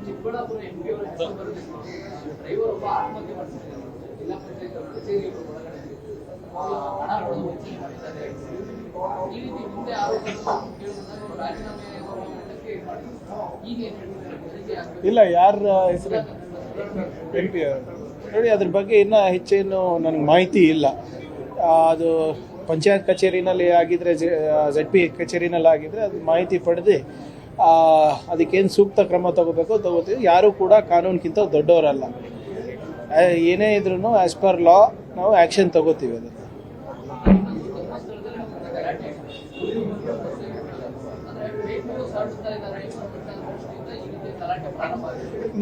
Chikkaballapur MP ಅವರ ಹೆಸರು ಬರಬೇಕು. ಡ್ರೈವರ್ ಒಬ್ಬ ಆತ್ಮಹತ್ಯೆ ಮಾಡ್ತಿದ್ದಾರೆ. ಜಿಲ್ಲಾ ಪಂಚಾಯತ್ ಕಚೇರಿ ಒಳಗಡೆ ಹಣಗಳನ್ನು ವಂಚನೆ ಮಾಡಿದ್ದಾರೆ. ಈ ರೀತಿ ಮುಂದೆ ಆರೋಪಗಳನ್ನು ಕೇಳಿದಾಗ ರಾಜೀನಾಮೆ ಮಟ್ಟಕ್ಕೆ ಮಾಡಿದ್ದಾರೆ. ಈಗ ಏನ್ ಹೇಳ್ತಿದ್ದಾರೆ? ಇಲ್ಲ, ಯಾರ ಹೆಸರು ಎಂಪಿ ನೋಡಿ, ಅದ್ರ ಬಗ್ಗೆ ಇನ್ನೂ ಹೆಚ್ಚೇನು ನನಗೆ ಮಾಹಿತಿ ಇಲ್ಲ. ಅದು ಪಂಚಾಯತ್ ಕಚೇರಿನಲ್ಲಿ ಆಗಿದ್ರೆ, ZP ಕಚೇರಿನಲ್ಲಿ ಆಗಿದ್ರೆ ಅದು ಮಾಹಿತಿ ಪಡೆದು ಅದಕ್ಕೇನು ಸೂಕ್ತ ಕ್ರಮ ತಗೋತೀವಿ. ಯಾರೂ ಕೂಡ ಕಾನೂನಿಗಿಂತ ದೊಡ್ಡವರಲ್ಲ. ಏನೇ ಇದ್ರೂ ಆ್ಯಸ್ ಪರ್ ಲಾ ನಾವು ಆ್ಯಕ್ಷನ್ ತಗೋತೀವಿ. ಅದನ್ನು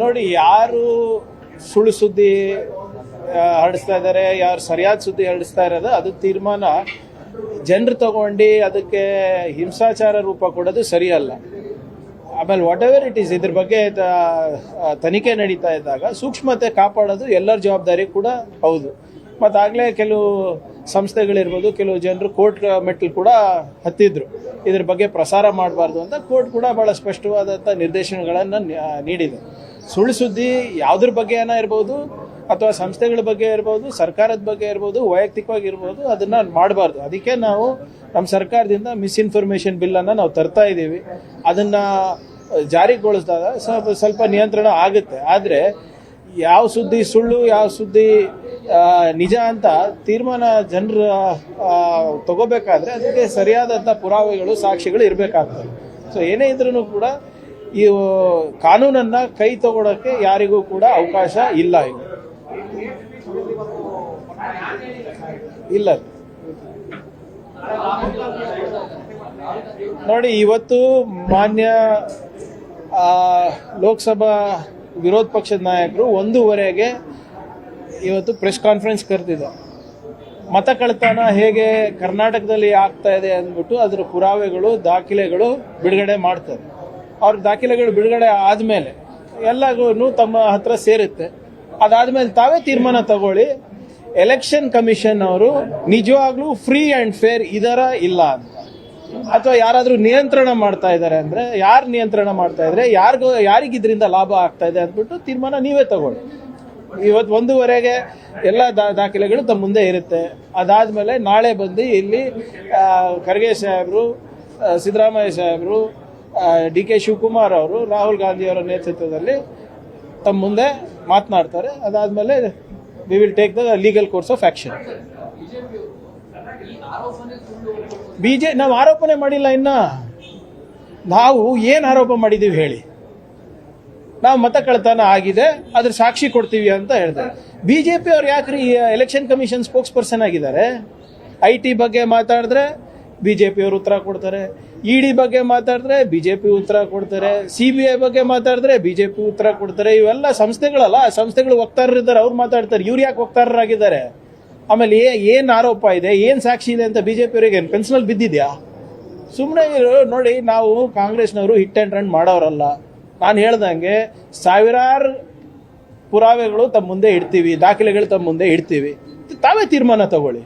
ನೋಡಿ, ಯಾರು ಸುಳ್ಳು ಸುದ್ದಿ ಹರಡಿಸ್ತಾ ಇದ್ದಾರೆ, ಯಾರು ಸರಿಯಾದ ಸುದ್ದಿ ಹರಡಿಸ್ತಾ ಇರೋದು, ಅದು ತೀರ್ಮಾನ ಜನರು ತಗೊಂಡು ಅದಕ್ಕೆ ಹಿಂಸಾಚಾರ ರೂಪ ಕೊಡೋದು ಸರಿಯಲ್ಲ. ಆಮೇಲೆ ವಾಟ್ ಎವರ್ ಇಟ್ ಈಸ್, ಇದ್ರ ಬಗ್ಗೆ ತನಿಖೆ ನಡೀತಾ ಇದ್ದಾಗ ಸೂಕ್ಷ್ಮತೆ ಕಾಪಾಡೋದು ಎಲ್ಲರ ಜವಾಬ್ದಾರಿ ಕೂಡ ಹೌದು. ಮತ್ತು ಆಗಲೇ ಕೆಲವು ಸಂಸ್ಥೆಗಳಿರ್ಬೋದು, ಕೆಲವು ಜನರು ಕೋರ್ಟ್ ಮೆಟ್ಟಲು ಕೂಡ ಹತ್ತಿದ್ರು, ಇದ್ರ ಬಗ್ಗೆ ಪ್ರಸಾರ ಮಾಡಬಾರ್ದು ಅಂತ. ಕೋರ್ಟ್ ಕೂಡ ಭಾಳ ಸ್ಪಷ್ಟವಾದಂಥ ನಿರ್ದೇಶನಗಳನ್ನು ನೀಡಿದೆ. ಸುಳ್ಳು ಸುದ್ದಿ ಯಾವುದ್ರ ಬಗ್ಗೆ ಏನೋ ಇರ್ಬೋದು, ಅಥವಾ ಸಂಸ್ಥೆಗಳ ಬಗ್ಗೆ ಇರ್ಬೋದು, ಸರ್ಕಾರದ ಬಗ್ಗೆ ಇರ್ಬೋದು, ವೈಯಕ್ತಿಕವಾಗಿ ಇರ್ಬೋದು, ಅದನ್ನು ಮಾಡಬಾರ್ದು. ಅದಕ್ಕೆ ನಾವು ನಮ್ಮ ಸರ್ಕಾರದಿಂದ ಮಿಸ್ಇನ್ಫಾರ್ಮೇಷನ್ ಬಿಲ್ಲನ್ನು ನಾವು ತರ್ತಾ ಇದ್ದೀವಿ. ಅದನ್ನು ಜಾರಿಗೊಳಿಸಿದಾಗ ಸ್ವಲ್ಪ ನಿಯಂತ್ರಣ ಆಗುತ್ತೆ. ಆದರೆ ಯಾವ ಸುದ್ದಿ ಸುಳ್ಳು, ಯಾವ ಸುದ್ದಿ ನಿಜ ಅಂತ ತೀರ್ಮಾನ ಜನರು ತಗೋಬೇಕಾದ್ರೆ ಅದಕ್ಕೆ ಸರಿಯಾದಂಥ ಪುರಾವೆಗಳು, ಸಾಕ್ಷಿಗಳು ಇರಬೇಕಾಗ್ತದೆ. ಸೊ ಏನೇ ಇದ್ರೂ ಕೂಡ ಈ ಕಾನೂನನ್ನು ಕೈ ತಗೊಳ್ಳೋಕ್ಕೆ ಯಾರಿಗೂ ಕೂಡ ಅವಕಾಶ ಇಲ್ಲ. ಇಲ್ಲ ನೋಡಿ, ಇವತ್ತು ಮಾನ್ಯ ಲೋಕಸಭಾ ವಿರೋಧ ಪಕ್ಷದ ನಾಯಕರು 1:15ಗೆ ಇವತ್ತು ಪ್ರೆಸ್ ಕಾನ್ಫರೆನ್ಸ್ ಕರೆದಿದೆ. ಮತ ಕಳ್ತನ ಹೇಗೆ ಕರ್ನಾಟಕದಲ್ಲಿ ಆಗ್ತಾ ಇದೆ ಅಂದ್ಬಿಟ್ಟು ಅದರ ಪುರಾವೆಗಳು, ದಾಖಲೆಗಳು ಬಿಡುಗಡೆ ಮಾಡ್ತಾರೆ. ಅವ್ರ ದಾಖಲೆಗಳು ಬಿಡುಗಡೆ ಆದಮೇಲೆ ಎಲ್ಲರೂ ತಮ್ಮ ಹತ್ರ ಸೇರುತ್ತೆ. ಅದಾದಮೇಲೆ ತಾವೇ ತೀರ್ಮಾನ ತಗೊಳ್ಳಿ, ಎಲೆಕ್ಷನ್ ಕಮಿಷನ್ ಅವರು ನಿಜವಾಗ್ಲೂ ಫ್ರೀ ಆ್ಯಂಡ್ ಫೇರ್ ಇದರ ಇಲ್ಲ ಅಂತ, ಅಥವಾ ಯಾರಾದರೂ ನಿಯಂತ್ರಣ ಮಾಡ್ತಾ ಇದ್ದಾರೆ ಅಂದರೆ ಯಾರು ನಿಯಂತ್ರಣ ಮಾಡ್ತಾ ಇದ್ದಾರೆ, ಯಾರಿಗಿದ್ರಿಂದ ಲಾಭ ಆಗ್ತಾ ಇದೆ ಅಂದ್ಬಿಟ್ಟು ತೀರ್ಮಾನ ನೀವೇ ತಗೊಳ್ಳಿ. ಇವತ್ತು 1:15ಗೆ ಎಲ್ಲ ದಾಖಲೆಗಳು ತಮ್ಮ ಮುಂದೆ ಇರುತ್ತೆ. ಅದಾದಮೇಲೆ ನಾಳೆ ಬಂದು ಇಲ್ಲಿ ಖರ್ಗೆ ಸಾಹೇಬರು, ಸಿದ್ದರಾಮಯ್ಯ ಸಾಹೇಬರು, DK ಶಿವಕುಮಾರ್ ಅವರು, ರಾಹುಲ್ ಗಾಂಧಿ ಅವರ ನೇತೃತ್ವದಲ್ಲಿ ತಮ್ಮ ಮುಂದೆ ಮಾತನಾಡ್ತಾರೆ. ಅದಾದಮೇಲೆ we will take the legal course of action. ನಾವು ಆರೋಪನೆ ಮಾಡಿಲ್ಲ. ಇನ್ನು ನಾವು ಏನು ಆರೋಪ ಮಾಡಿದ್ದೀವಿ ಹೇಳಿ? ನಾವು ಮತ ಕಳ್ತನ ಆಗಿದೆ, ಅದ್ರ ಸಾಕ್ಷಿ ಕೊಡ್ತೀವಿ ಅಂತ ಹೇಳ್ತಾರೆ. BJP ಅವ್ರು ಯಾಕ್ರಿ ಎಲೆಕ್ಷನ್ ಕಮಿಷನ್ ಸ್ಪೋಕ್ಸ್ ಪರ್ಸನ್ ಆಗಿದ್ದಾರೆ? IT ಬಗ್ಗೆ ಮಾತಾಡಿದ್ರೆ BJP ಅವರು ಉತ್ತರ ಕೊಡ್ತಾರೆ, ED ಬಗ್ಗೆ ಮಾತಾಡಿದ್ರೆ BJP ಉತ್ತರ ಕೊಡ್ತಾರೆ, CBI ಬಗ್ಗೆ ಮಾತಾಡಿದ್ರೆ BJP ಉತ್ತರ ಕೊಡ್ತಾರೆ. ಇವೆಲ್ಲ ಸಂಸ್ಥೆಗಳಲ್ಲ, ಸಂಸ್ಥೆಗಳು ವಕ್ತಾರರಿದ್ದಾರೆ, ಅವ್ರು ಮಾತಾಡ್ತಾರೆ. ಇವ್ರು ಯಾಕೆ ವಕ್ತಾರರಾಗಿದ್ದಾರೆ? ಆಮೇಲೆ ಏನು ಆರೋಪ ಇದೆ, ಏನು ಸಾಕ್ಷಿ ಇದೆ ಅಂತ BJP ಅವರಿಗೆ ಏನು ಪೆನ್ಸಿಲ್ ಬಿದ್ದಿದ್ಯಾ? ಸುಮ್ಮನೆ ನೋಡಿ, ನಾವು ಕಾಂಗ್ರೆಸ್ನವರು ಹಿಟ್ ಆ್ಯಂಡ್ ರನ್ ಮಾಡೋರಲ್ಲ. ನಾನು ಹೇಳ್ದಂಗೆ ಸಾವಿರಾರು ಪುರಾವೆಗಳು ತಮ್ಮ ಮುಂದೆ ಇಡ್ತೀವಿ, ದಾಖಲೆಗಳು ತಮ್ಮ ಮುಂದೆ ಇಡ್ತೀವಿ, ತಾವೇ ತೀರ್ಮಾನ ತಗೊಳ್ಳಿ.